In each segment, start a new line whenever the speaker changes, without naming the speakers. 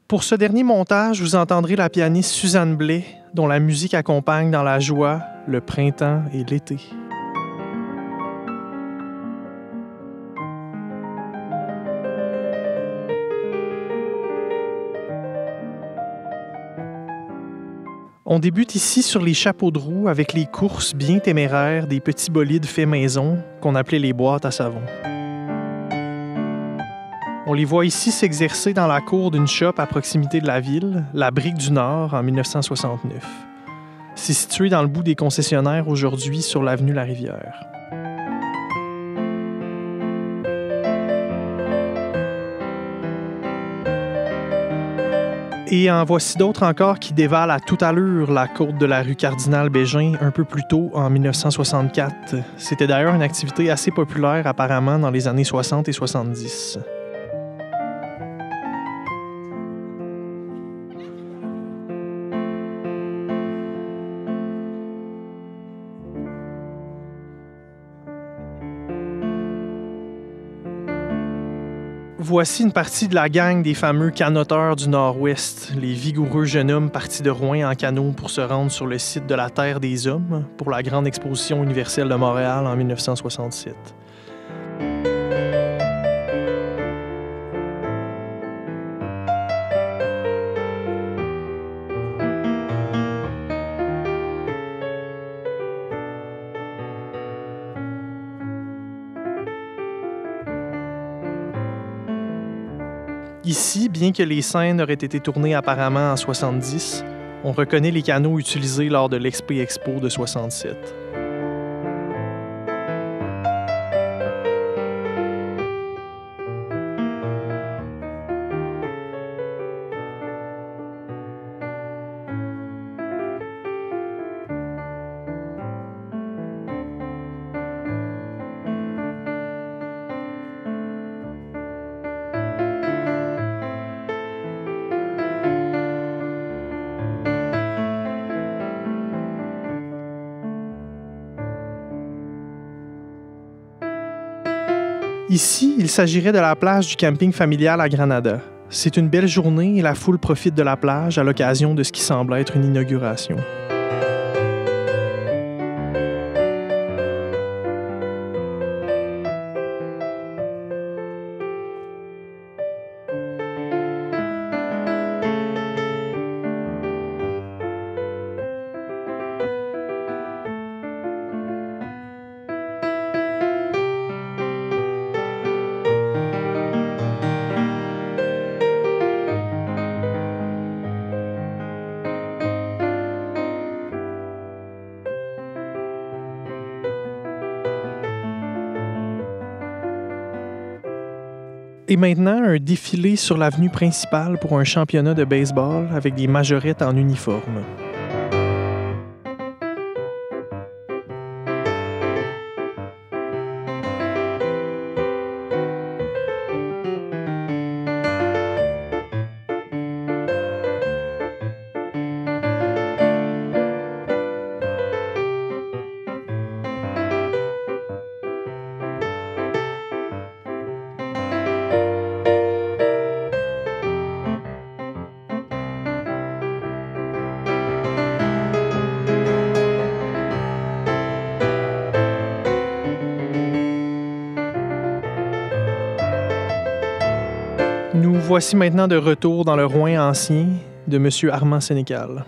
Pour ce dernier montage, vous entendrez la pianiste Suzanne Blais, dont la musique accompagne dans la joie, le printemps et l'été. On débute ici sur les chapeaux de roue avec les courses bien téméraires des petits bolides faits maison qu'on appelait les boîtes à savon. On les voit ici s'exercer dans la cour d'une shop à proximité de la ville, la Brique du Nord, en 1969. C'est situé dans le bout des concessionnaires aujourd'hui sur l'avenue La Rivière. Et en voici d'autres encore qui dévalent à toute allure la côte de la rue Cardinal-Bégin un peu plus tôt, en 1964. C'était d'ailleurs une activité assez populaire apparemment dans les années 60 et 70. Voici une partie de la gang des fameux canoteurs du Nord-Ouest, les vigoureux jeunes hommes partis de Rouen en canot pour se rendre sur le site de la Terre des Hommes pour la Grande Exposition universelle de Montréal en 1967. Ici, bien que les scènes auraient été tournées apparemment en 70, on reconnaît les canots utilisés lors de l'Expo de 67. Ici, il s'agirait de la plage du camping familial à Granada. C'est une belle journée et la foule profite de la plage à l'occasion de ce qui semble être une inauguration. Et maintenant, un défilé sur l'avenue principale pour un championnat de baseball avec des majorettes en uniforme. Nous voici maintenant de retour dans le Rouen ancien de M. Armand Sénécal.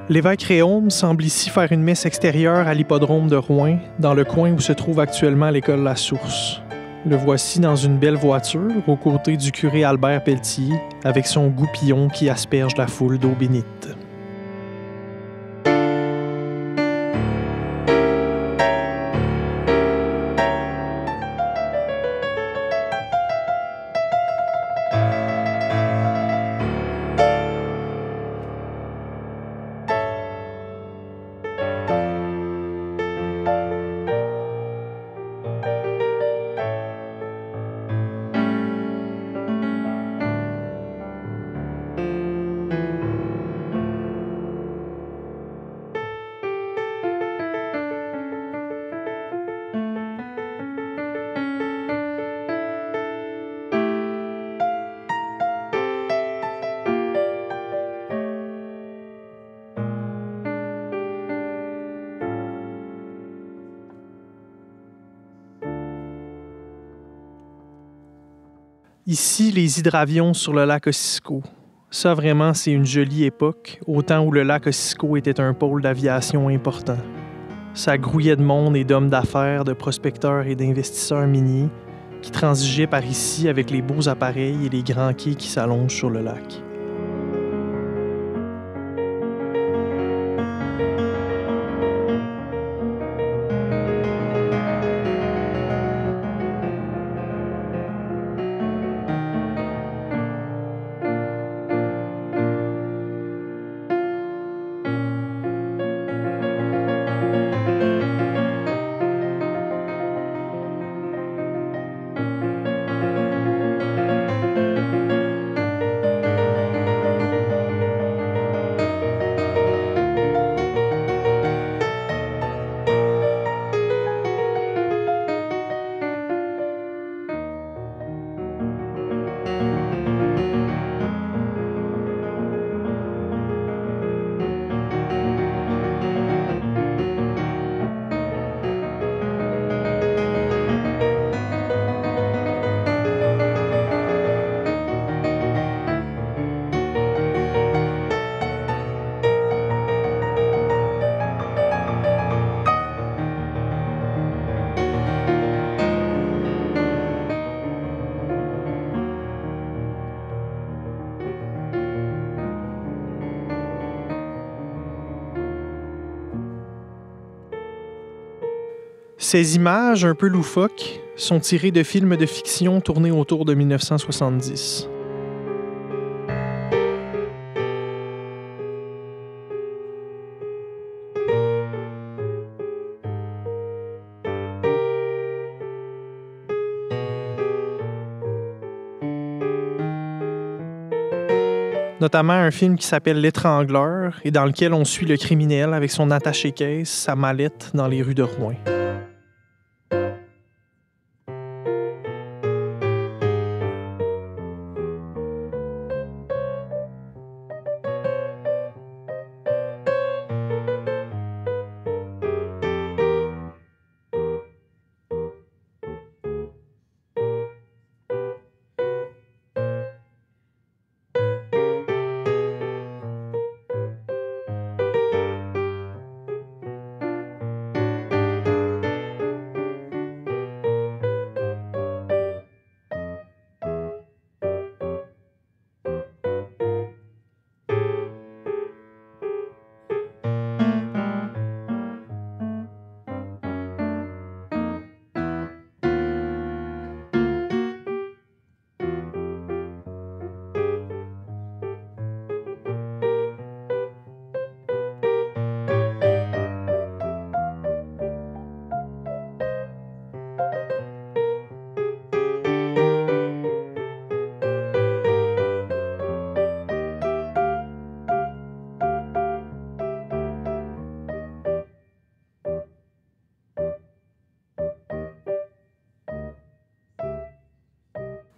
L'évêque Réaume semble ici faire une messe extérieure à l'hippodrome de Rouen, dans le coin où se trouve actuellement l'école La Source. Le voici dans une belle voiture, aux côtés du curé Albert Pelletier, avec son goupillon qui asperge la foule d'eau bénite. Ici, les hydravions sur le lac Ossisco. Ça, vraiment, c'est une jolie époque, au temps où le lac Ossisco était un pôle d'aviation important. Ça grouillait de monde et d'hommes d'affaires, de prospecteurs et d'investisseurs miniers qui transigeaient par ici avec les beaux appareils et les grands quais qui s'allongent sur le lac. Ces images, un peu loufoques, sont tirées de films de fiction tournés autour de 1970. Notamment un film qui s'appelle L'Étrangleur et dans lequel on suit le criminel avec son attaché-caisse, sa mallette dans les rues de Rouen.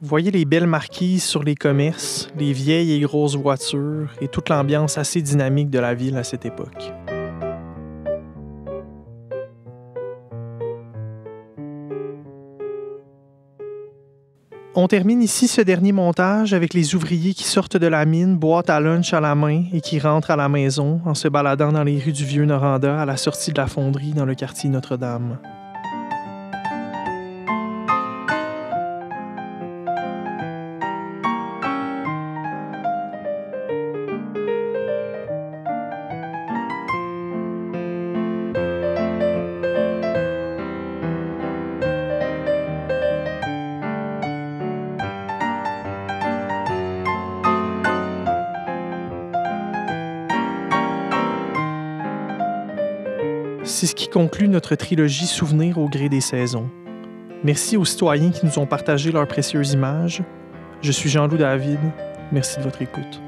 Voyez les belles marquises sur les commerces, les vieilles et grosses voitures et toute l'ambiance assez dynamique de la ville à cette époque. On termine ici ce dernier montage avec les ouvriers qui sortent de la mine, boîte à lunch à la main et qui rentrent à la maison en se baladant dans les rues du Vieux-Noranda à la sortie de la fonderie dans le quartier Notre-Dame. C'est ce qui conclut notre trilogie Souvenirs au gré des saisons. Merci aux citoyens qui nous ont partagé leurs précieuses images. Je suis Jean-Loup David. Merci de votre écoute.